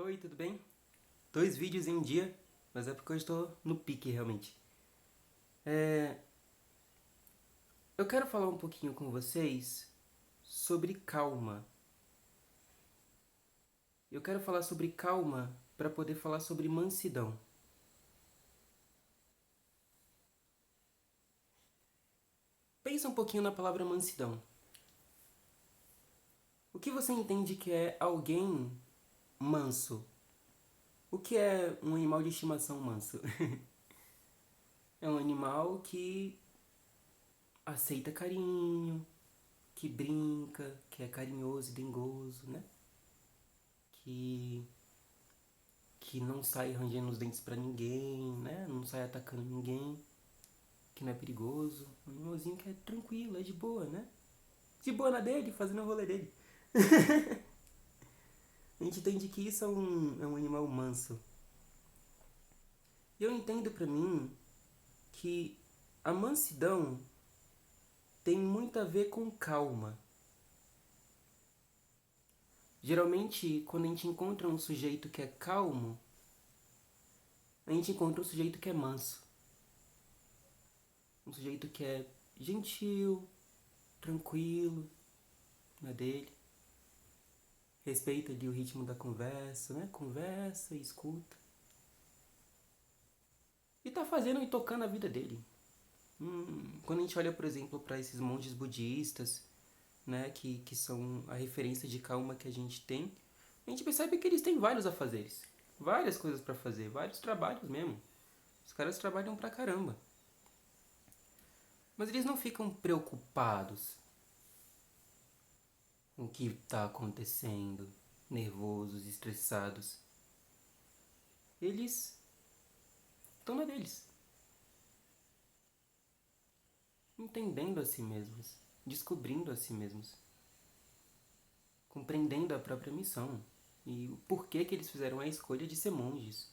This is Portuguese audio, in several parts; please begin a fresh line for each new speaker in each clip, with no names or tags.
Oi, tudo bem? 2 vídeos em um dia, mas é porque eu estou no pique realmente. Eu quero falar um pouquinho com vocês sobre calma. Eu quero falar sobre calma para poder falar sobre mansidão. Pensa um pouquinho na palavra mansidão. O que você entende que é alguém manso? O que é um animal de estimação manso? É um animal que aceita carinho, que brinca, que é carinhoso e dengoso, né? Que que não sai rangendo os dentes pra ninguém, né? Não sai atacando ninguém, que não é perigoso. Um animalzinho que é tranquilo, é de boa, né? De boa na dele, fazendo o rolê dele. A gente entende que isso é um animal manso. E eu entendo pra mim que a mansidão tem muito a ver com calma. Geralmente, quando a gente encontra um sujeito que é calmo, a gente encontra um sujeito que é manso. Um sujeito que é gentil, tranquilo na dele. Respeita ali o ritmo da conversa, né? Conversa e escuta. E tá fazendo e tocando a vida dele. Quando a gente olha, por exemplo, para esses monges budistas, né? Que são a referência de calma que a gente tem, a gente percebe que eles têm vários afazeres. Várias coisas para fazer, vários trabalhos mesmo. Os caras trabalham pra caramba. Mas eles não ficam preocupados com o que tá acontecendo, nervosos, estressados. Eles estão na deles, entendendo a si mesmos, descobrindo a si mesmos, compreendendo a própria missão e o porquê que eles fizeram a escolha de ser monges.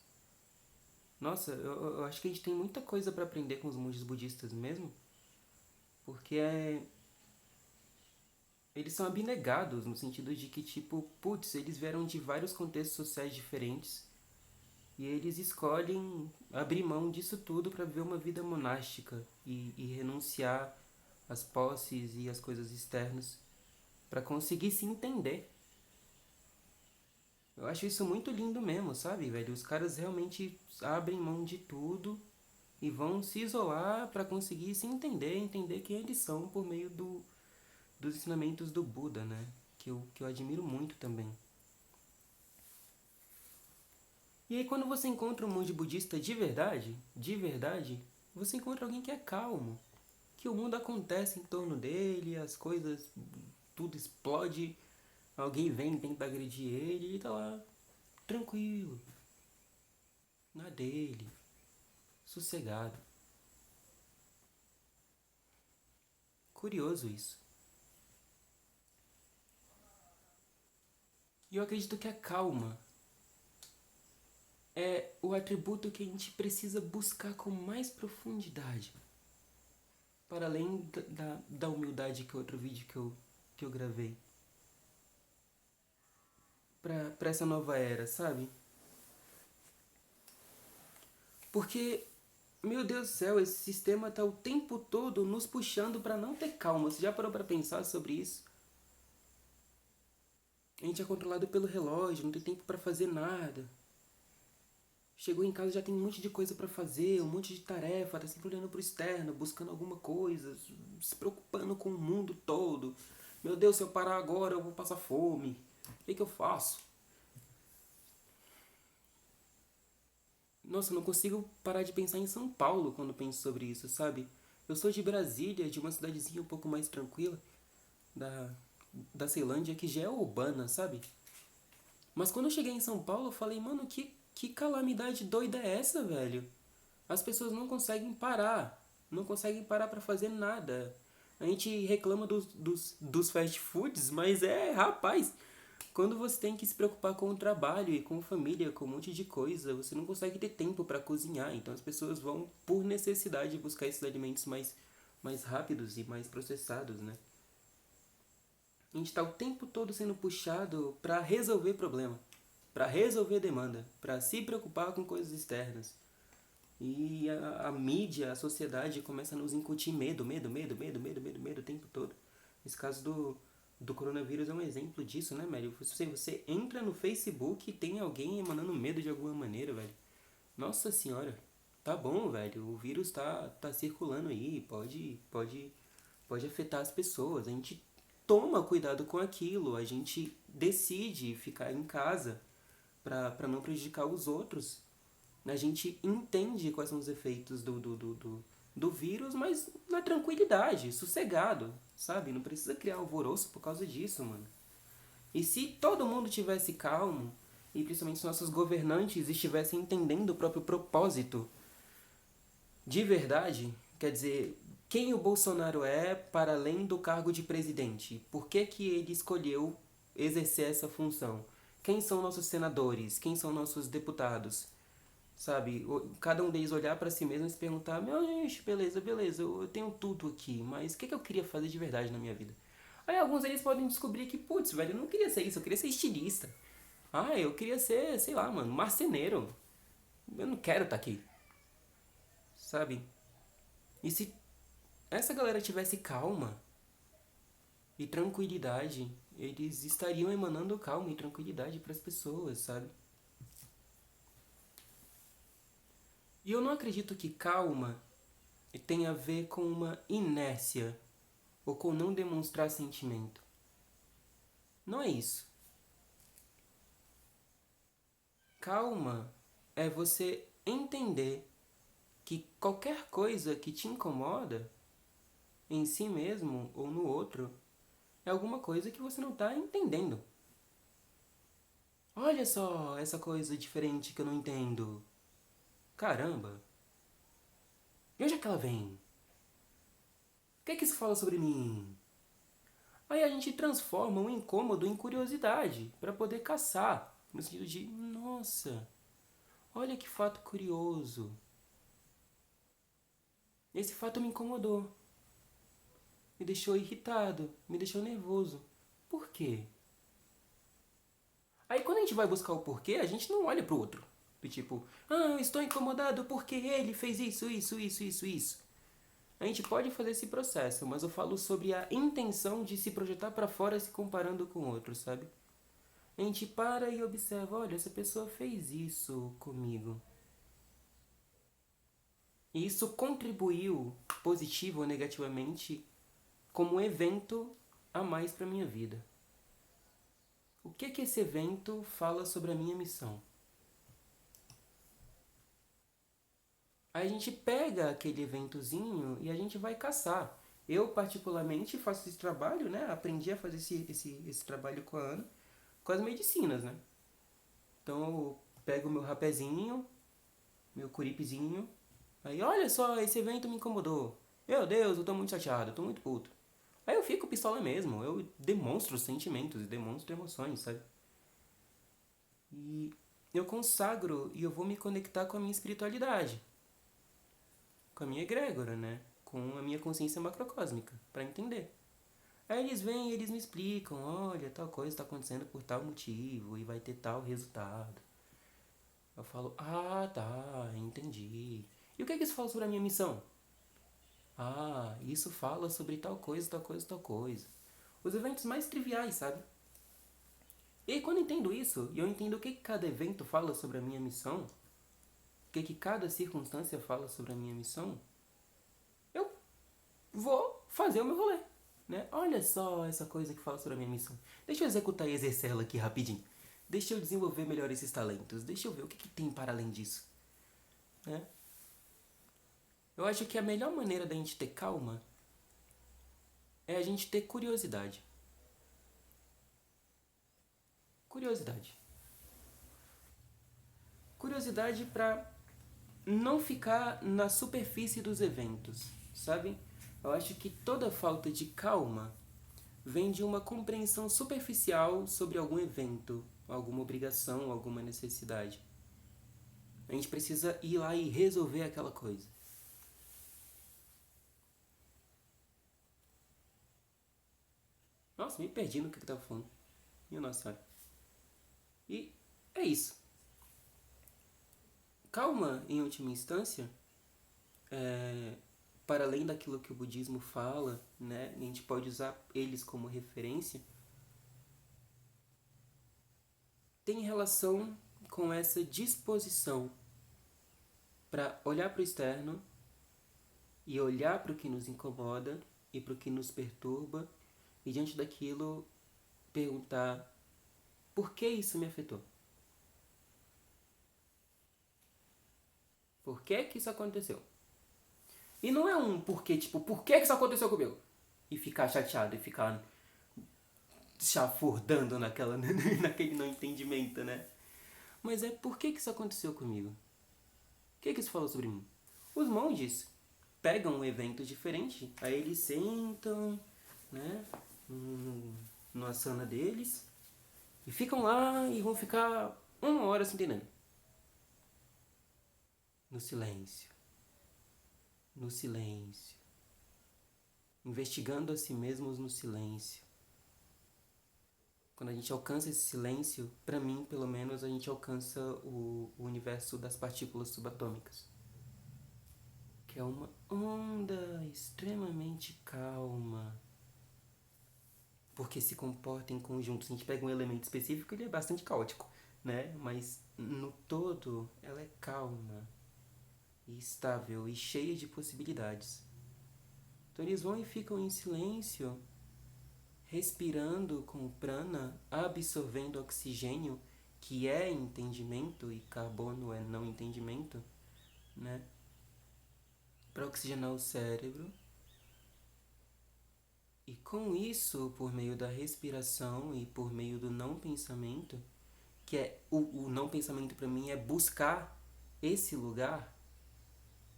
Nossa, eu acho que a gente tem muita coisa para aprender com os monges budistas mesmo, porque eles são abnegados no sentido de que, tipo, putz, eles vieram de vários contextos sociais diferentes e eles escolhem abrir mão disso tudo para viver uma vida monástica e renunciar às posses e às coisas externas para conseguir se entender. Eu acho isso muito lindo mesmo, sabe, velho? Os caras realmente abrem mão de tudo e vão se isolar para conseguir se entender, entender quem eles são por meio dos ensinamentos do Buda, né? Que eu admiro muito também. E aí quando você encontra um monge budista de verdade, você encontra alguém que é calmo, que o mundo acontece em torno dele, as coisas, tudo explode, alguém vem, tenta agredir ele e ele tá lá, tranquilo, na dele, sossegado. Curioso isso. E eu acredito que a calma é o atributo que a gente precisa buscar com mais profundidade. Para além da humildade que é outro vídeo que eu gravei. Pra essa nova era, sabe? Porque, meu Deus do céu, esse sistema tá o tempo todo nos puxando para não ter calma. Você já parou para pensar sobre isso? A gente é controlado pelo relógio, não tem tempo para fazer nada. Chegou em casa já tem um monte de coisa para fazer, um monte de tarefa, tá sempre olhando pro externo, buscando alguma coisa, se preocupando com o mundo todo. Meu Deus, se eu parar agora eu vou passar fome. O que eu faço? Nossa, eu não consigo parar de pensar em São Paulo quando penso sobre isso, sabe? Eu sou de Brasília, de uma cidadezinha um pouco mais tranquila, da, da Ceilândia, que já é urbana, sabe? Mas quando eu cheguei em São Paulo, eu falei, mano, que calamidade doida é essa, velho? As pessoas não conseguem parar. Não conseguem parar pra fazer nada. A gente reclama dos fast foods, mas rapaz, quando você tem que se preocupar com o trabalho e com família, com um monte de coisa, você não consegue ter tempo para cozinhar. Então as pessoas vão, por necessidade, buscar esses alimentos mais rápidos e mais processados, né? A gente tá o tempo todo sendo puxado para resolver problema. para resolver demanda, para se preocupar com coisas externas. E a mídia, a sociedade começa a nos incutir medo o tempo todo. Esse caso do coronavírus é um exemplo disso, né, velho? Você entra no Facebook e tem alguém emanando medo de alguma maneira, velho. Nossa senhora, tá bom, velho. O vírus tá circulando aí, pode afetar as pessoas. A gente toma cuidado com aquilo, a gente decide ficar em casa para não prejudicar os outros. A gente entende quais são os efeitos do vírus, mas na tranquilidade, sossegado, sabe? Não precisa criar alvoroço por causa disso, mano. E se todo mundo tivesse calmo, e principalmente se nossos governantes estivessem entendendo o próprio propósito de verdade, quer dizer, quem o Bolsonaro é para além do cargo de presidente? Por que ele escolheu exercer essa função? Quem são nossos senadores? Quem são nossos deputados? Sabe, cada um deles olhar para si mesmo e se perguntar: meu gente, beleza, eu tenho tudo aqui, mas o que eu queria fazer de verdade na minha vida? Aí alguns deles podem descobrir que, putz, velho, eu não queria ser isso, eu queria ser estilista. Ah, eu queria ser, sei lá, mano, marceneiro. Eu não quero estar aqui, sabe? E se essa galera tivesse calma e tranquilidade, eles estariam emanando calma e tranquilidade para as pessoas, sabe? E eu não acredito que calma tenha a ver com uma inércia ou com não demonstrar sentimento. Não é isso. Calma é você entender que qualquer coisa que te incomoda em si mesmo ou no outro é alguma coisa que você não está entendendo. Olha só essa coisa diferente que eu não entendo. Caramba! De onde é que ela vem? O que é que isso fala sobre mim? Aí a gente transforma o incômodo em curiosidade para poder caçar. No sentido de, nossa, olha que fato curioso. Esse fato me incomodou. Me deixou irritado. Me deixou nervoso. Por quê? Aí quando a gente vai buscar o porquê, a gente não olha pro outro. Do tipo, eu estou incomodado porque ele fez isso. A gente pode fazer esse processo, mas eu falo sobre a intenção de se projetar para fora se comparando com o outro, sabe? A gente para e observa, olha, essa pessoa fez isso comigo. E isso contribuiu, positivo ou negativamente, como um evento a mais para minha vida. O que esse evento fala sobre a minha missão? Aí a gente pega aquele eventozinho e a gente vai caçar. Eu, particularmente, faço esse trabalho, né? Aprendi a fazer esse trabalho com a Ana, com as medicinas, né? Então eu pego o meu rapezinho, meu curipezinho. Aí, olha só, esse evento me incomodou. Meu Deus, eu tô muito chateado, eu tô muito puto. Aí eu fico pistola mesmo, eu demonstro sentimentos e demonstro emoções, sabe? E eu consagro e eu vou me conectar com a minha espiritualidade, com a minha egrégora, né? Com a minha consciência macrocósmica, para entender. Aí eles vêm e eles me explicam, olha, tal coisa está acontecendo por tal motivo e vai ter tal resultado. Eu falo, tá, entendi. E o que isso fala sobre a minha missão? Isso fala sobre tal coisa. Os eventos mais triviais, sabe? E aí, quando eu entendo isso, e eu entendo o que cada evento fala sobre a minha missão, o que cada circunstância fala sobre a minha missão, eu vou fazer o meu rolê. Né? Olha só essa coisa que fala sobre a minha missão. Deixa eu executar e exercer ela aqui rapidinho. Deixa eu desenvolver melhor esses talentos. Deixa eu ver o que tem para além disso. Né? Eu acho que a melhor maneira da gente ter calma é a gente ter curiosidade. Curiosidade. Curiosidade para não ficar na superfície dos eventos, sabe? Eu acho que toda falta de calma vem de uma compreensão superficial sobre algum evento, alguma obrigação, alguma necessidade. A gente precisa ir lá e resolver aquela coisa. Nossa, me perdi no que eu tava falando. Minha nossa senhora. E é isso. Calma, em última instância, é, para além daquilo que o budismo fala, né, a gente pode usar eles como referência, tem relação com essa disposição para olhar para o externo e olhar para o que nos incomoda e para o que nos perturba e diante daquilo perguntar por que isso me afetou? Por que isso aconteceu? E não é um porquê, tipo, por que isso aconteceu comigo? E ficar chateado e ficar chafurdando naquele não entendimento, né? Mas é por que isso aconteceu comigo? O que isso falou sobre mim? Os monges pegam um evento diferente, aí eles sentam, né, no asana deles, e ficam lá e vão ficar 1 hora se entendendo. No silêncio. No silêncio. Investigando a si mesmos no silêncio. Quando a gente alcança esse silêncio, para mim, pelo menos, a gente alcança o universo das partículas subatômicas. Que é uma onda extremamente calma. Porque se comporta em conjunto. Se a gente pega um elemento específico, ele é bastante caótico, né? Mas no todo, ela é calma, e estável e cheia de possibilidades. Então eles vão e ficam em silêncio, respirando com o prana, absorvendo oxigênio, que é entendimento e carbono é não entendimento, né? Para oxigenar o cérebro. E com isso, por meio da respiração e por meio do não pensamento, que é o não pensamento para mim é buscar esse lugar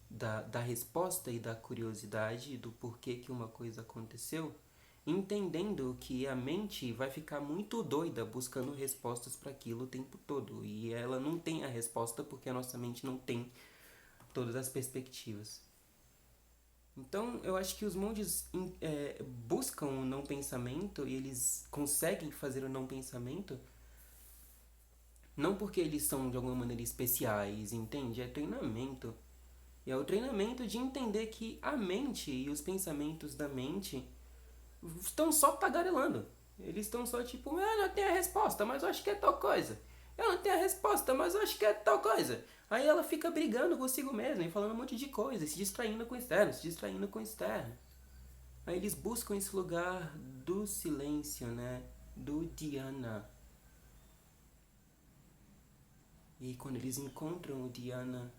da resposta e da curiosidade do porquê que uma coisa aconteceu, entendendo que a mente vai ficar muito doida buscando respostas para aquilo o tempo todo. E ela não tem a resposta porque a nossa mente não tem todas as perspectivas. Então, eu acho que os monges buscam o não pensamento e eles conseguem fazer o não pensamento não porque eles são de alguma maneira especiais, entende? É treinamento. E é o treinamento de entender que a mente e os pensamentos da mente estão só tagarelando. Eles estão só tipo, eu não tenho a resposta, mas eu acho que é tal coisa. Eu não tenho a resposta, mas eu acho que é tal coisa. Aí ela fica brigando consigo mesma e falando um monte de coisa, se distraindo com o externo, se distraindo com o externo. Aí eles buscam esse lugar do silêncio, né? Do dhyana. E quando eles encontram o dhyana,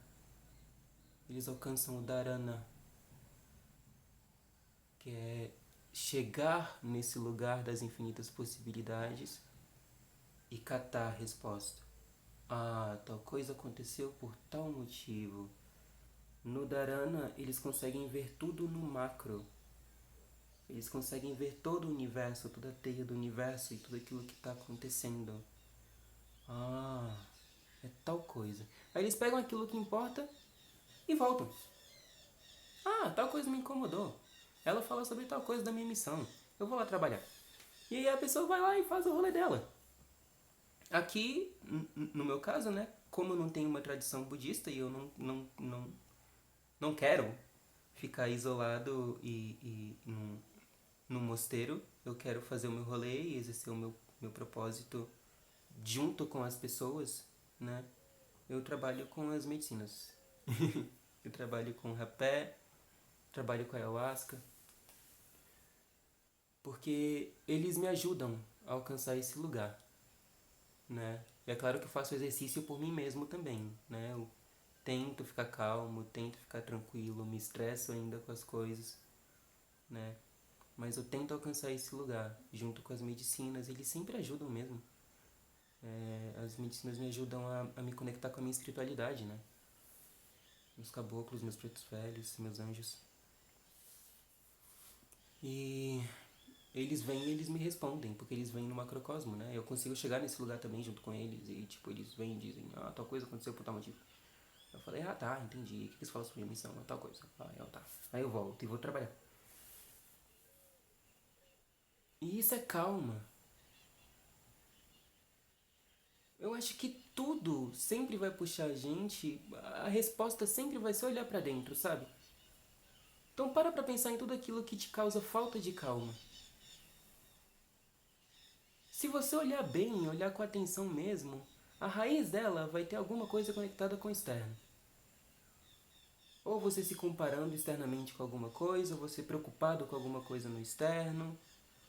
eles alcançam o dharana, que é chegar nesse lugar das infinitas possibilidades e catar a resposta. Ah, tal coisa aconteceu por tal motivo. No Dharana, eles conseguem ver tudo no macro. Eles conseguem ver todo o universo, toda a teia do universo e tudo aquilo que está acontecendo. Ah, é tal coisa. Aí eles pegam aquilo que importa e voltam. Ah, tal coisa me incomodou. Ela fala sobre tal coisa da minha missão. Eu vou lá trabalhar. E aí a pessoa vai lá e faz o rolê dela. Aqui, no meu caso, né? Como eu não tenho uma tradição budista e eu não quero ficar isolado e num mosteiro, eu quero fazer o meu rolê e exercer o meu propósito junto com as pessoas, né? Eu trabalho com as medicinas. Eu trabalho com rapé, trabalho com ayahuasca, porque eles me ajudam a alcançar esse lugar, né? E é claro que eu faço exercício por mim mesmo também, né? Eu tento ficar calmo, tento ficar tranquilo, me estresso ainda com as coisas, né? Mas eu tento alcançar esse lugar junto com as medicinas, eles sempre ajudam mesmo. As medicinas me ajudam a me conectar com a minha espiritualidade, né? Meus caboclos, meus pretos velhos, meus anjos. E eles vêm e eles me respondem, porque eles vêm no macrocosmo, né? Eu consigo chegar nesse lugar também junto com eles e, tipo, eles vêm e dizem, ah, tal coisa aconteceu por tal motivo. Eu falei, ah, tá, entendi. O que eles falam sobre a missão? Tal coisa. Ah, tá. Aí eu volto e vou trabalhar. E isso é calma. Eu acho que tudo sempre vai puxar a gente, a resposta sempre vai ser olhar pra dentro, sabe? Então para pra pensar em tudo aquilo que te causa falta de calma. Se você olhar bem, olhar com atenção mesmo, a raiz dela vai ter alguma coisa conectada com o externo. Ou você se comparando externamente com alguma coisa, ou você preocupado com alguma coisa no externo,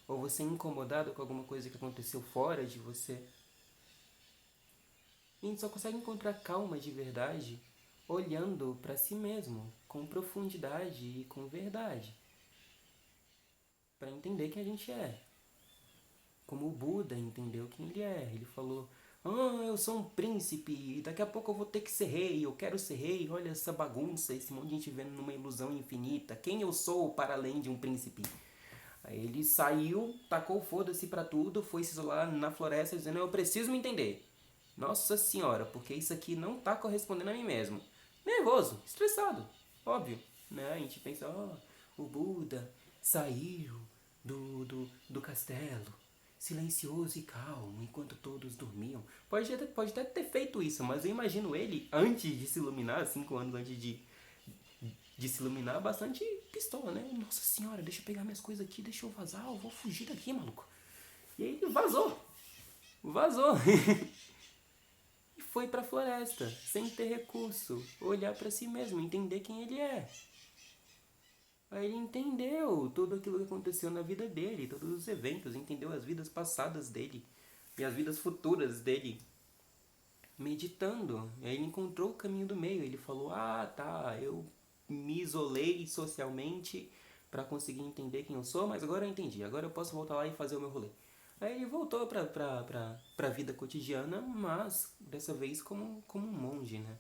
ou você incomodado com alguma coisa que aconteceu fora de você. E a gente só consegue encontrar calma de verdade olhando para si mesmo, com profundidade e com verdade, para entender quem a gente é. Como o Buda entendeu quem ele é. Ele falou: "Ah, eu sou um príncipe, e daqui a pouco eu vou ter que ser rei, eu quero ser rei, olha essa bagunça, esse monte de gente vivendo numa ilusão infinita. Quem eu sou para além de um príncipe?" Aí ele saiu, tacou foda-se pra tudo, foi se isolar na floresta dizendo: "Eu preciso me entender. Nossa senhora, porque isso aqui não tá correspondendo a mim mesmo." Nervoso, estressado, óbvio. Né? A gente pensa: ó, o Buda saiu do castelo, silencioso e calmo, enquanto todos dormiam. Pode até ter feito isso, mas eu imagino ele, antes de se iluminar, 5 anos antes de se iluminar, bastante pistola, né? Nossa senhora, deixa eu pegar minhas coisas aqui, deixa eu vazar, eu vou fugir daqui, maluco. E aí ele vazou, vazou. E foi pra floresta, sem ter recurso, olhar pra si mesmo, entender quem ele é. Aí ele entendeu tudo aquilo que aconteceu na vida dele, todos os eventos, entendeu as vidas passadas dele e as vidas futuras dele, meditando. Aí ele encontrou o caminho do meio. Ele falou: "Ah, tá, eu me isolei socialmente para conseguir entender quem eu sou, mas agora eu entendi. Agora eu posso voltar lá e fazer o meu rolê." Aí ele voltou pra vida cotidiana, mas dessa vez como um monge, né?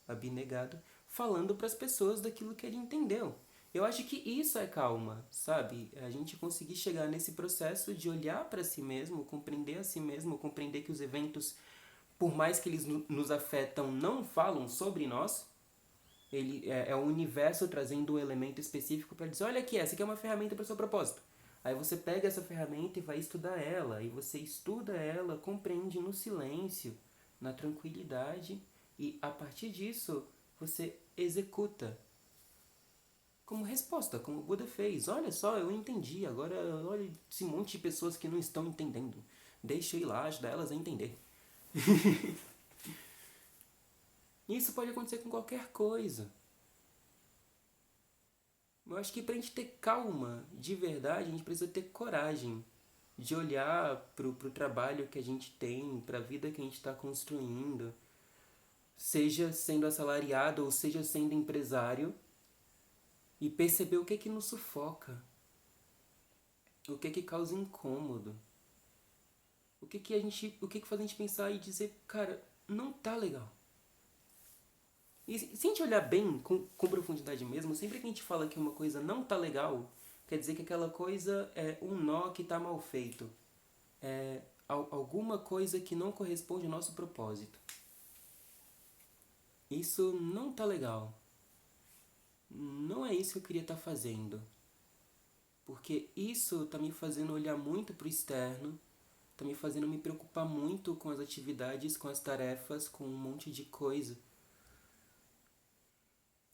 Abnegado, falando para as pessoas daquilo que ele entendeu. Eu acho que isso é calma, sabe? A gente conseguir chegar nesse processo de olhar para si mesmo, compreender a si mesmo, compreender que os eventos, por mais que eles nos afetam, não falam sobre nós. Ele é o universo trazendo um elemento específico para dizer: olha aqui, essa aqui é uma ferramenta para o seu propósito. Aí você pega essa ferramenta e vai estudar ela. E você estuda ela, compreende no silêncio, na tranquilidade. E a partir disso, você executa. Como resposta, como o Buda fez. Olha só, eu entendi. Agora, olha esse monte de pessoas que não estão entendendo. Deixa eu ir lá ajudar elas a entender. Isso pode acontecer com qualquer coisa. Eu acho que pra gente ter calma de verdade, a gente precisa ter coragem de olhar pro trabalho que a gente tem, pra vida que a gente está construindo, seja sendo assalariado ou seja sendo empresário, e perceber o que nos sufoca, o que causa incômodo, o que faz a gente pensar e dizer: cara, não tá legal. E se a gente olhar bem, com profundidade mesmo, sempre que a gente fala que uma coisa não tá legal, quer dizer que aquela coisa é um nó que tá mal feito. É alguma coisa que não corresponde ao nosso propósito. Isso não tá legal. Não é isso que eu queria estar fazendo. Porque isso tá me fazendo olhar muito pro externo, tá me fazendo me preocupar muito com as atividades, com as tarefas, com um monte de coisa.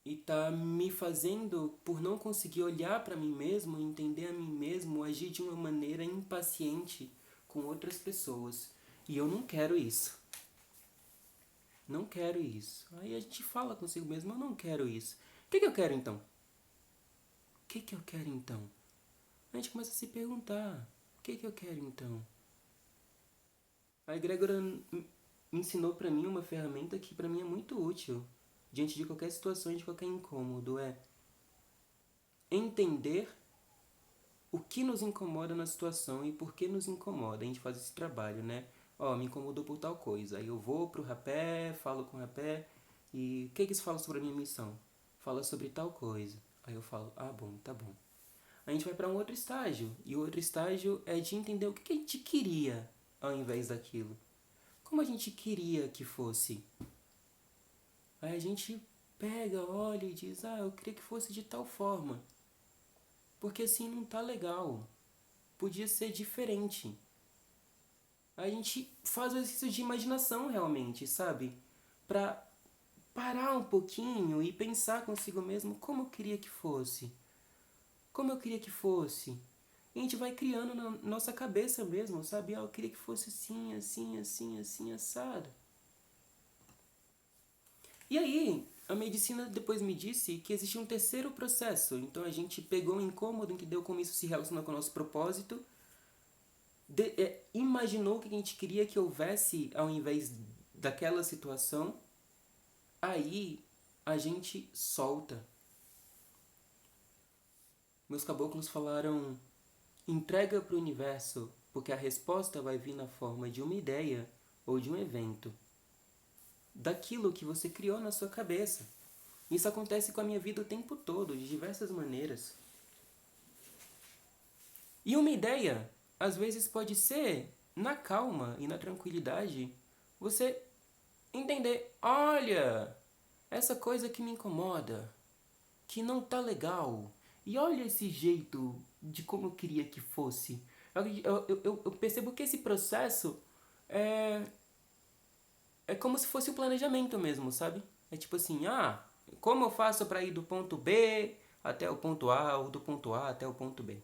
E tá me fazendo, por não conseguir olhar para mim mesmo, entender a mim mesmo, agir de uma maneira impaciente com outras pessoas. E eu não quero isso. Não quero isso. Aí a gente fala consigo mesmo: eu não quero isso. O que eu quero então? O que eu quero então? A gente começa a se perguntar: o que eu quero então? A egrégora ensinou pra mim uma ferramenta que pra mim é muito útil diante de qualquer situação e de qualquer incômodo. É entender o que nos incomoda na situação e por que nos incomoda. A gente faz esse trabalho, né? Ó, me incomodou por tal coisa. Aí eu vou pro rapé, falo com o rapé. E o que isso fala sobre a minha missão? Fala sobre tal coisa. Aí eu falo: ah, bom, tá bom. A gente vai para um outro estágio. E o outro estágio é de entender o que a gente queria ao invés daquilo. Como a gente queria que fosse. Aí a gente pega, olha e diz: ah, eu queria que fosse de tal forma. Porque assim não tá legal. Podia ser diferente. a gente faz o exercício de imaginação realmente, sabe? Pra parar um pouquinho e pensar consigo mesmo como eu queria que fosse. Como eu queria que fosse. E a gente vai criando na nossa cabeça mesmo, sabe? Ah, eu queria que fosse assim, assim, assim, assim, assado. E aí, a medicina depois me disse que existia um terceiro processo. Então a gente pegou um incômodo, entendeu como isso se relaciona com o nosso propósito, imaginou o que a gente queria que houvesse ao invés daquela situação, aí a gente solta. Meus caboclos falaram: entrega para o universo, porque a resposta vai vir na forma de uma ideia ou de um evento, daquilo que você criou na sua cabeça. Isso acontece com a minha vida o tempo todo, de diversas maneiras. E uma ideia, às vezes, pode ser, na calma e na tranquilidade, você entender: olha, essa coisa que me incomoda, que não tá legal, e olha esse jeito de como eu queria que fosse. Eu percebo que esse processo é, é como se fosse o planejamento mesmo, sabe? É tipo assim, ah, como eu faço para ir do ponto B até o ponto A, ou do ponto A até o ponto B?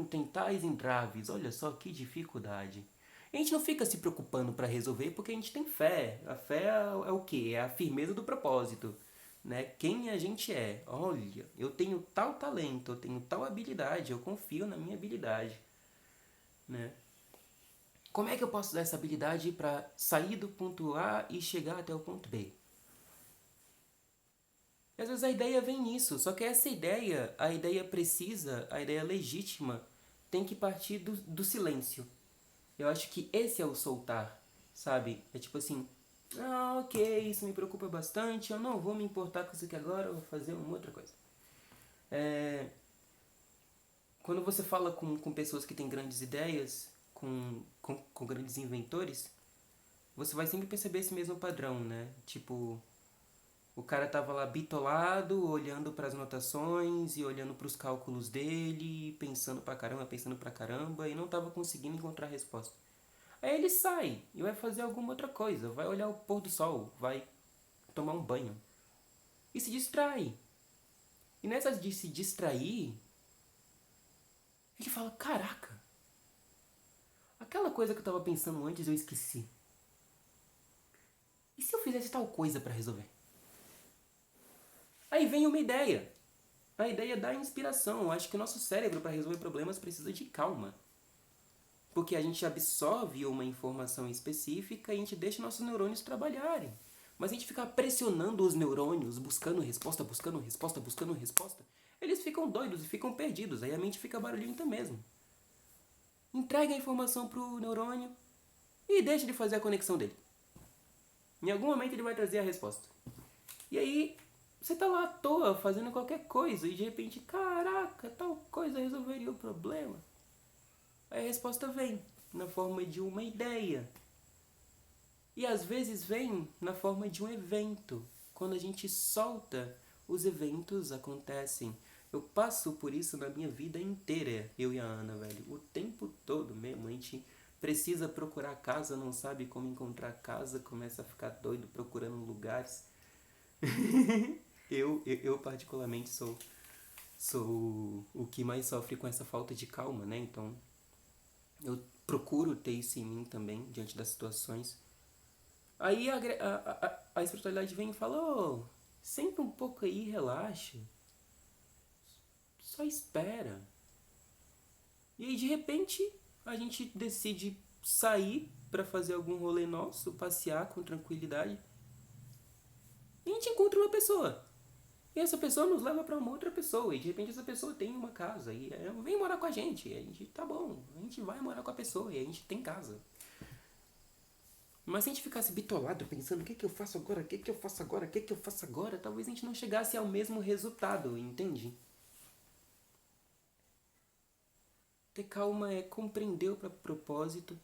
Tem tais entraves, olha só que dificuldade. A gente não fica se preocupando para resolver porque a gente tem fé. A fé é o quê? É a firmeza do propósito. Né? Quem a gente é. Olha, eu tenho tal talento, eu tenho tal habilidade, eu confio na minha habilidade. Né? Como é que eu posso dar essa habilidade para sair do ponto A e chegar até o ponto B? E às vezes a ideia vem nisso, só que essa ideia, a ideia precisa, a ideia legítima, tem que partir do silêncio. Eu acho que esse é o soltar, sabe? É tipo assim, ah, ok, isso me preocupa bastante, eu não vou me importar com isso aqui agora, eu vou fazer uma outra coisa. É, quando você fala com pessoas que têm grandes ideias, com grandes inventores, você vai sempre perceber esse mesmo padrão, né? Tipo, o cara tava lá bitolado, olhando para as notações e olhando para os cálculos dele, pensando pra caramba e não tava conseguindo encontrar a resposta. Aí ele sai e vai fazer alguma outra coisa, vai olhar o pôr do sol, vai tomar um banho e se distrai. E nessa de se distrair, ele fala: caraca, aquela coisa que eu tava pensando antes eu esqueci. E se eu fizesse tal coisa para resolver? Aí vem uma ideia. A ideia da inspiração. Eu acho que o nosso cérebro, para resolver problemas, precisa de calma. Porque a gente absorve uma informação específica e a gente deixa nossos neurônios trabalharem. Mas a gente ficar pressionando os neurônios, buscando resposta, buscando resposta, buscando resposta, eles ficam doidos e ficam perdidos. Aí a mente fica barulhenta mesmo. Entrega a informação pro neurônio e deixa ele fazer a conexão dele. Em algum momento ele vai trazer a resposta. E aí você tá lá à toa fazendo qualquer coisa e de repente, caraca, tal coisa resolveria o problema. Aí a resposta vem na forma de uma ideia. E às vezes vem na forma de um evento. Quando a gente solta, os eventos acontecem. Eu passo por isso na minha vida inteira, eu e a Ana, velho. O tempo todo mesmo. A gente precisa procurar casa, não sabe como encontrar casa, começa a ficar doido procurando lugares. Eu particularmente sou o que mais sofre com essa falta de calma, né? Então eu procuro ter isso em mim também, diante das situações. Aí a espiritualidade vem e fala: oh, senta um pouco aí, relaxa, só espera. E aí de repente a gente decide sair para fazer algum rolê nosso, passear com tranquilidade. E a gente encontra uma pessoa. E essa pessoa nos leva para uma outra pessoa. E de repente essa pessoa tem uma casa. E vem morar com a gente. E a gente, tá bom, a gente vai morar com a pessoa. E a gente tem casa. Mas se a gente ficasse bitolado pensando: o que, que eu faço agora? O que, que eu faço agora? O que, que eu faço agora? Talvez a gente não chegasse ao mesmo resultado, entende? Ter calma é compreender o próprio propósito,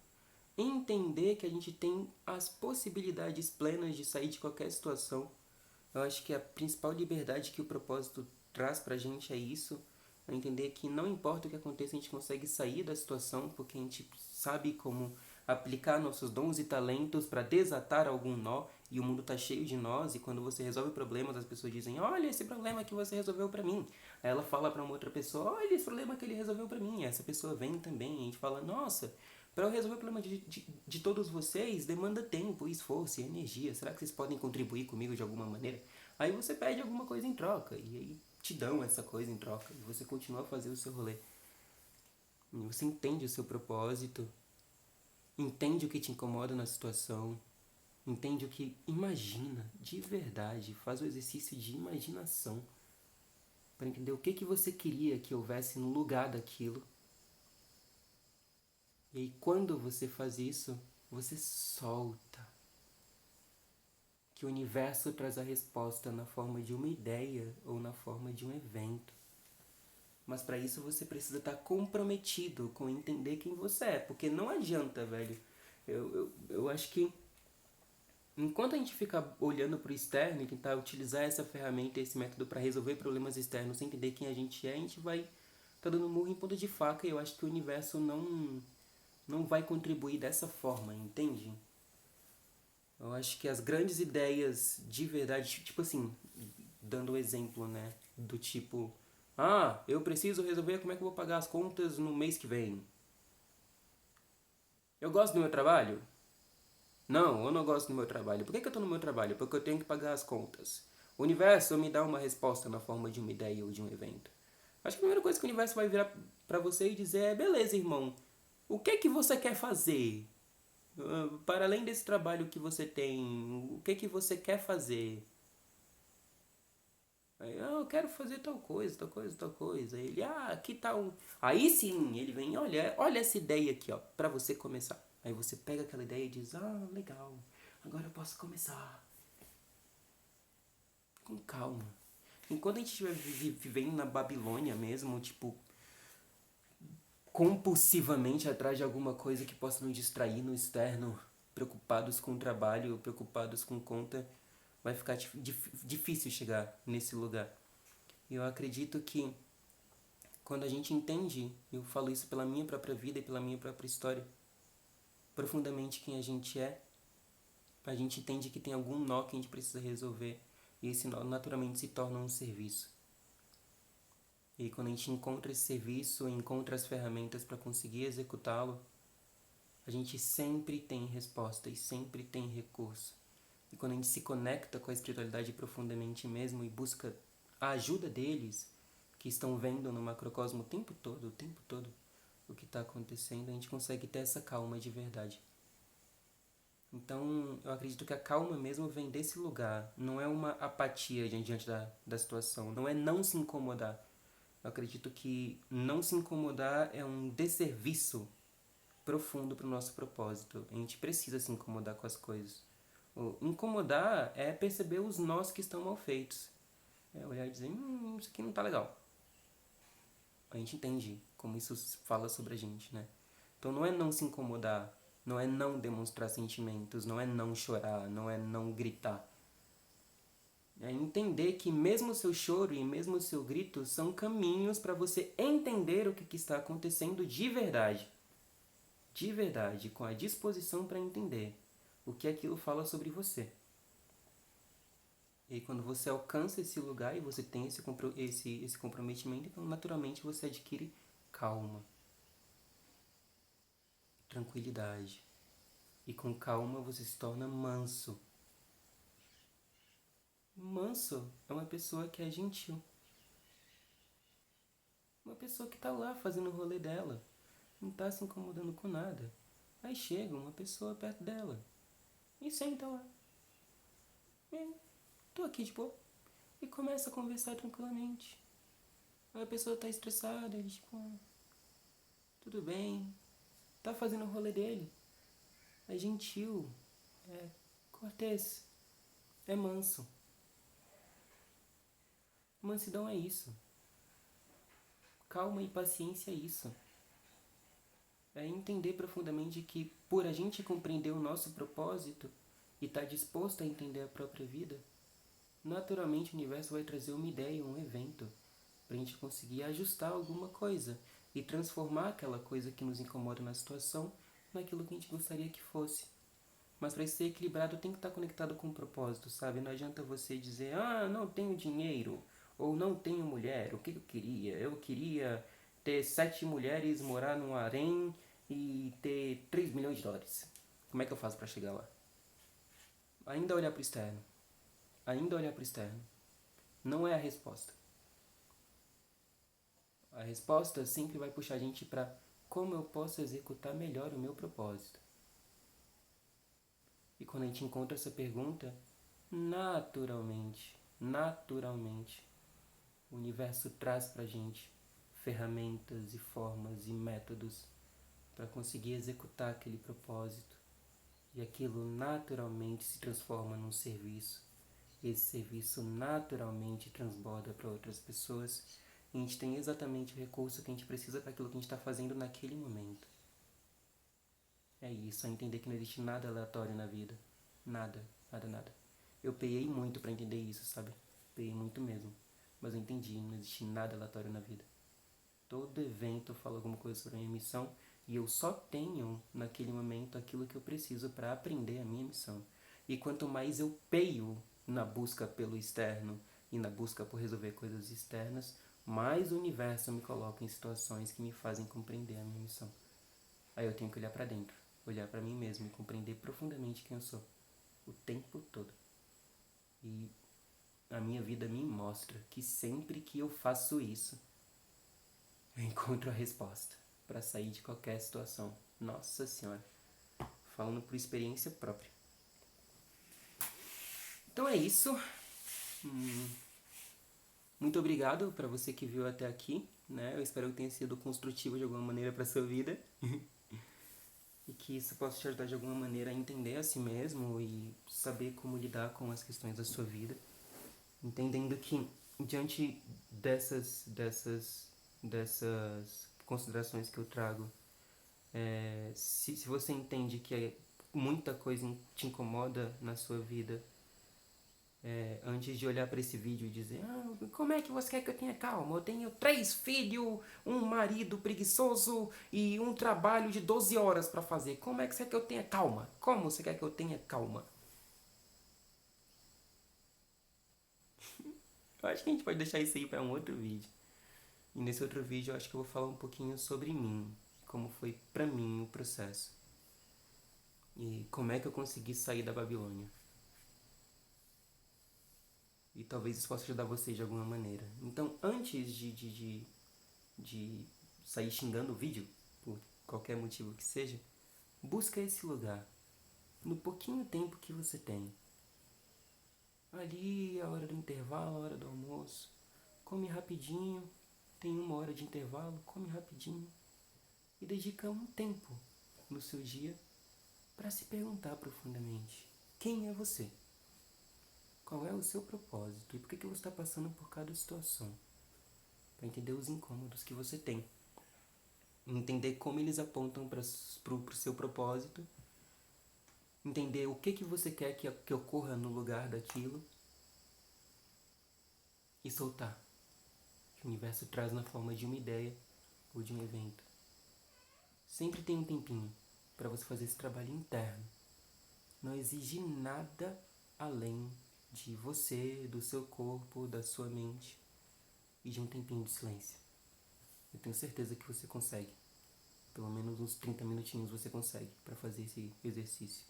entender que a gente tem as possibilidades plenas de sair de qualquer situação. Eu acho que a principal liberdade que o propósito traz pra gente é isso. Entender que não importa o que aconteça, a gente consegue sair da situação, porque a gente sabe como aplicar nossos dons e talentos para desatar algum nó, e o mundo tá cheio de nós, e quando você resolve problemas, as pessoas dizem: olha esse problema que você resolveu para mim. Aí ela fala para uma outra pessoa: olha esse problema que ele resolveu para mim. E essa pessoa vem também, e a gente fala: nossa, para eu resolver o problema de todos vocês, demanda tempo, esforço e energia. Será que vocês podem contribuir comigo de alguma maneira? Aí você pede alguma coisa em troca, e aí te dão essa coisa em troca, e você continua a fazer o seu rolê. E você entende o seu propósito, entende o que te incomoda na situação, entende o que imagina de verdade, faz o exercício de imaginação para entender o que você queria que houvesse no lugar daquilo. E aí quando você faz isso, você solta. Que o universo traz a resposta na forma de uma ideia ou na forma de um evento. Mas para isso você precisa estar comprometido com entender quem você é. Porque não adianta, velho. Eu acho que enquanto a gente fica olhando para o externo e tentar utilizar essa ferramenta, esse método para resolver problemas externos sem entender quem a gente vai tá dando murro em ponta de faca. E eu acho que o universo não vai contribuir dessa forma, entende? Eu acho que as grandes ideias de verdade, tipo assim, dando um exemplo, né? Do tipo, ah, eu preciso resolver como é que eu vou pagar as contas no mês que vem. Eu gosto do meu trabalho? Não, eu não gosto do meu trabalho. Por que eu tô no meu trabalho? Porque eu tenho que pagar as contas. O universo me dá uma resposta na forma de uma ideia ou de um evento. Acho que a primeira coisa que o universo vai virar pra você e dizer é: beleza, irmão, o que você quer fazer? Para além desse trabalho que você tem, o que você quer fazer? Aí, eu quero fazer tal coisa, tal coisa, tal coisa. Aí ele, que tal? Aí sim, ele vem, olha essa ideia aqui, ó, pra você começar. Aí você pega aquela ideia e diz: legal, agora eu posso começar. Com calma. Enquanto a gente estiver vivendo na Babilônia mesmo, tipo, compulsivamente atrás de alguma coisa que possa nos distrair no externo, preocupados com o trabalho, preocupados com conta, vai ficar difícil chegar nesse lugar. E eu acredito que quando a gente entende, eu falo isso pela minha própria vida e pela minha própria história, profundamente quem a gente é, a gente entende que tem algum nó que a gente precisa resolver e esse nó naturalmente se torna um serviço. E quando a gente encontra esse serviço, encontra as ferramentas para conseguir executá-lo, a gente sempre tem resposta e sempre tem recurso. E quando a gente se conecta com a espiritualidade profundamente mesmo e busca a ajuda deles, que estão vendo no macrocosmo o tempo todo, o que está acontecendo, a gente consegue ter essa calma de verdade. Então, eu acredito que a calma mesmo vem desse lugar. Não é uma apatia diante da situação. Não é não se incomodar. Eu acredito que não se incomodar é um desserviço profundo para o nosso propósito. A gente precisa se incomodar com as coisas. O incomodar é perceber os nós que estão mal feitos. É olhar e dizer: isso aqui não tá legal. A gente entende como isso fala sobre a gente, né? Então não é não se incomodar, não é não demonstrar sentimentos, não é não chorar, não é não gritar. É entender que mesmo o seu choro e mesmo o seu grito são caminhos para você entender o que está acontecendo de verdade. De verdade, com a disposição para entender o que aquilo fala sobre você. E aí, quando você alcança esse lugar e você tem esse comprometimento, então naturalmente você adquire calma, tranquilidade. E com calma você se torna manso. Manso é uma pessoa que é gentil. Uma pessoa que está lá fazendo o rolê dela. Não está se incomodando com nada. Aí chega uma pessoa perto dela. E senta lá. Tô aqui de boa. E começa a conversar tranquilamente. Aí a pessoa tá estressada, ele tipo, tudo bem. Tá fazendo o rolê dele. É gentil. É cortês. É manso. Mansidão é isso. Calma e paciência é isso. É entender profundamente que por a gente compreender o nosso propósito e estar disposto a entender a própria vida, naturalmente o universo vai trazer uma ideia, um evento, para a gente conseguir ajustar alguma coisa e transformar aquela coisa que nos incomoda na situação naquilo que a gente gostaria que fosse. Mas para isso ser equilibrado tem que estar conectado com o propósito, sabe? Não adianta você dizer, não tenho dinheiro, ou não tenho mulher. O que eu queria? Eu queria ter 7 mulheres, morar num harém e ter 3 milhões de dólares. Como é que eu faço para chegar lá? Ainda olhar para o externo. Ainda olhar para o externo. Não é a resposta. A resposta sempre vai puxar a gente para como eu posso executar melhor o meu propósito. E quando a gente encontra essa pergunta, naturalmente, o universo traz pra gente ferramentas e formas e métodos para conseguir executar aquele propósito. E aquilo naturalmente se transforma num serviço. Esse serviço naturalmente transborda para outras pessoas. E a gente tem exatamente o recurso que a gente precisa para aquilo que a gente está fazendo naquele momento. É isso, é entender que não existe nada aleatório na vida. Nada, nada, nada. Eu peguei muito para entender isso, sabe? Peguei muito mesmo. Mas eu entendi, não existe nada aleatório na vida. Todo evento fala alguma coisa sobre a minha missão e eu só tenho naquele momento aquilo que eu preciso para aprender a minha missão. E quanto mais eu peio na busca pelo externo e na busca por resolver coisas externas, mais o universo me coloca em situações que me fazem compreender a minha missão. Aí eu tenho que olhar para dentro, olhar para mim mesmo e compreender profundamente quem eu sou, o tempo todo. E a minha vida me mostra que sempre que eu faço isso, eu encontro a resposta para sair de qualquer situação. Nossa Senhora, falando por experiência própria. Então é isso. Muito obrigado para você que viu até aqui, né? Eu espero que tenha sido construtivo de alguma maneira para sua vida. E que isso possa te ajudar de alguma maneira a entender a si mesmo e saber como lidar com as questões da sua vida. Entendendo que diante dessas considerações que eu trago, se você entende que muita coisa te incomoda na sua vida, antes de olhar para esse vídeo e dizer, como é que você quer que eu tenha calma? Eu tenho 3 filhos, um marido preguiçoso e um trabalho de 12 horas para fazer. Como é que você quer que eu tenha calma? Como você quer que eu tenha calma? Eu acho que a gente pode deixar isso aí para um outro vídeo. E nesse outro vídeo eu acho que eu vou falar um pouquinho sobre mim, como foi pra mim o processo. E como é que eu consegui sair da Babilônia. E talvez isso possa ajudar vocês de alguma maneira. Então, antes de sair xingando o vídeo, por qualquer motivo que seja, busca esse lugar, no pouquinho tempo que você tem. Ali, a hora do intervalo, a hora do almoço, come rapidinho, tem 1 hora de intervalo, come rapidinho. E dedica um tempo no seu dia para se perguntar profundamente: quem é você? Qual é o seu propósito? E por que você está passando por cada situação? Para entender os incômodos que você tem. Entender como eles apontam para o seu propósito. Entender o que você quer que ocorra no lugar daquilo. E soltar. Que o universo traz na forma de uma ideia ou de um evento. Sempre tem um tempinho para você fazer esse trabalho interno. Não exige nada além de você, do seu corpo, da sua mente e de um tempinho de silêncio. Eu tenho certeza que você consegue. Pelo menos uns 30 minutinhos você consegue para fazer esse exercício.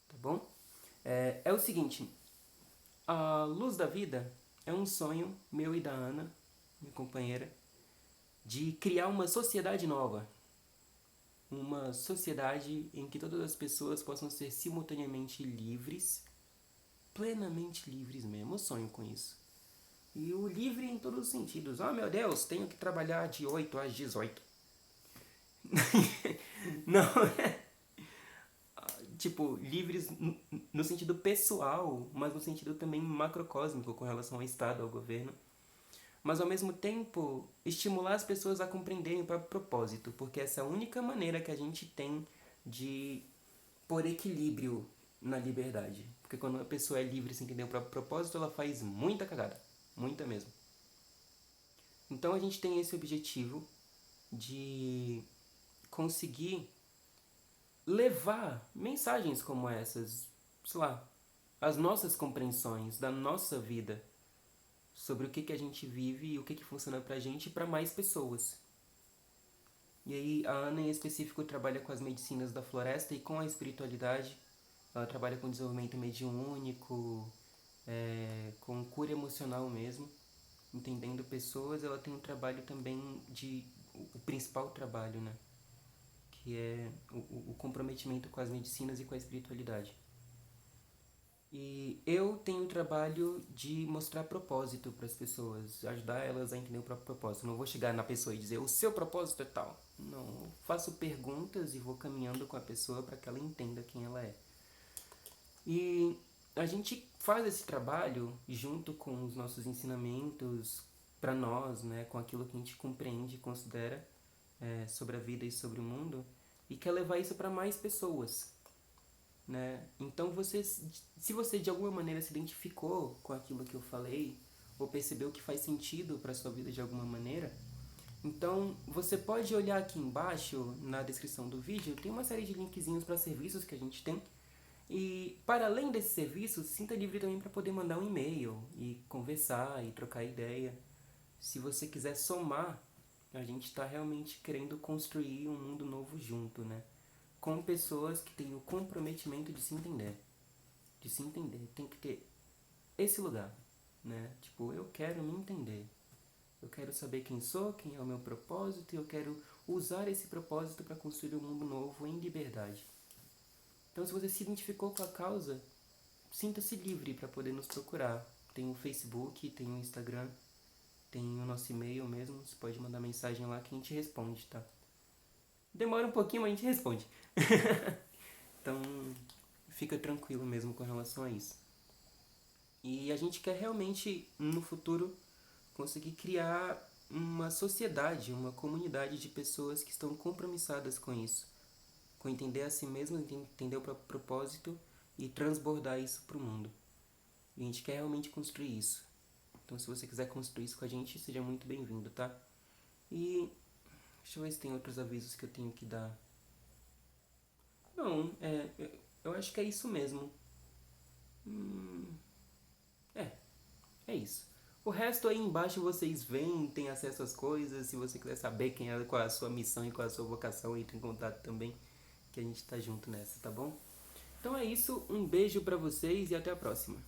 Tá bom? É o seguinte, a Luz da Vida é um sonho meu e da Ana, minha companheira, de criar uma sociedade nova. Uma sociedade em que todas as pessoas possam ser simultaneamente livres, plenamente livres mesmo. Eu sonho com isso. E o livre em todos os sentidos. Meu Deus, tenho que trabalhar de 8 às 18. Não é tipo, livres no sentido pessoal, mas no sentido também macrocósmico com relação ao Estado, ao governo. Mas ao mesmo tempo, estimular as pessoas a compreenderem o próprio propósito, porque essa é a única maneira que a gente tem de pôr equilíbrio na liberdade. Porque quando a pessoa é livre sem entender o próprio propósito, ela faz muita cagada. Muita mesmo. Então a gente tem esse objetivo de conseguir levar mensagens como essas, sei lá, as nossas compreensões da nossa vida sobre o que a gente vive e o que funciona pra gente para mais pessoas. E aí a Ana em específico trabalha com as medicinas da floresta e com a espiritualidade. Ela trabalha com desenvolvimento mediúnico, com cura emocional mesmo, entendendo pessoas. Ela tem um trabalho também o principal trabalho, né? Que é o comprometimento com as medicinas e com a espiritualidade. E eu tenho o trabalho de mostrar propósito para as pessoas, ajudar elas a entender o próprio propósito. Eu não vou chegar na pessoa e dizer o seu propósito é tal. Não, eu faço perguntas e vou caminhando com a pessoa para que ela entenda quem ela é. E a gente faz esse trabalho junto com os nossos ensinamentos para nós, né, com aquilo que a gente compreende e considera sobre a vida e sobre o mundo, e quer levar isso para mais pessoas, né? Então se você de alguma maneira se identificou com aquilo que eu falei ou percebeu que faz sentido para sua vida de alguma maneira, então você pode olhar aqui embaixo na descrição do vídeo, tem uma série de linkzinhos para serviços que a gente tem. E para além desses serviços, sinta livre também para poder mandar um e-mail e conversar e trocar ideia. Se você quiser somar, a gente está realmente querendo construir um mundo novo junto, né? Com pessoas que têm o comprometimento de se entender. De se entender. Tem que ter esse lugar, né? Tipo, eu quero me entender. Eu quero saber quem sou, quem é o meu propósito, e eu quero usar esse propósito para construir um mundo novo em liberdade. Então, se você se identificou com a causa, sinta-se livre para poder nos procurar. Tem o Facebook, tem o Instagram, tem o nosso e-mail mesmo. Você pode mandar mensagem lá que a gente responde, tá? Demora um pouquinho, mas a gente responde. Então, fica tranquilo mesmo com relação a isso. E a gente quer realmente, no futuro, conseguir criar uma sociedade, uma comunidade de pessoas que estão compromissadas com isso. Com entender a si mesmo, entender o próprio propósito e transbordar isso para o mundo. E a gente quer realmente construir isso. Então, se você quiser construir isso com a gente, seja muito bem-vindo, tá? E deixa eu ver se tem outros avisos que eu tenho que dar. Não, eu acho que é isso mesmo. É, é isso. O resto aí embaixo vocês veem, tem acesso às coisas. Se você quiser saber qual é a sua missão e qual é a sua vocação, entre em contato também, que a gente tá junto nessa, tá bom? Então é isso, um beijo pra vocês e até a próxima.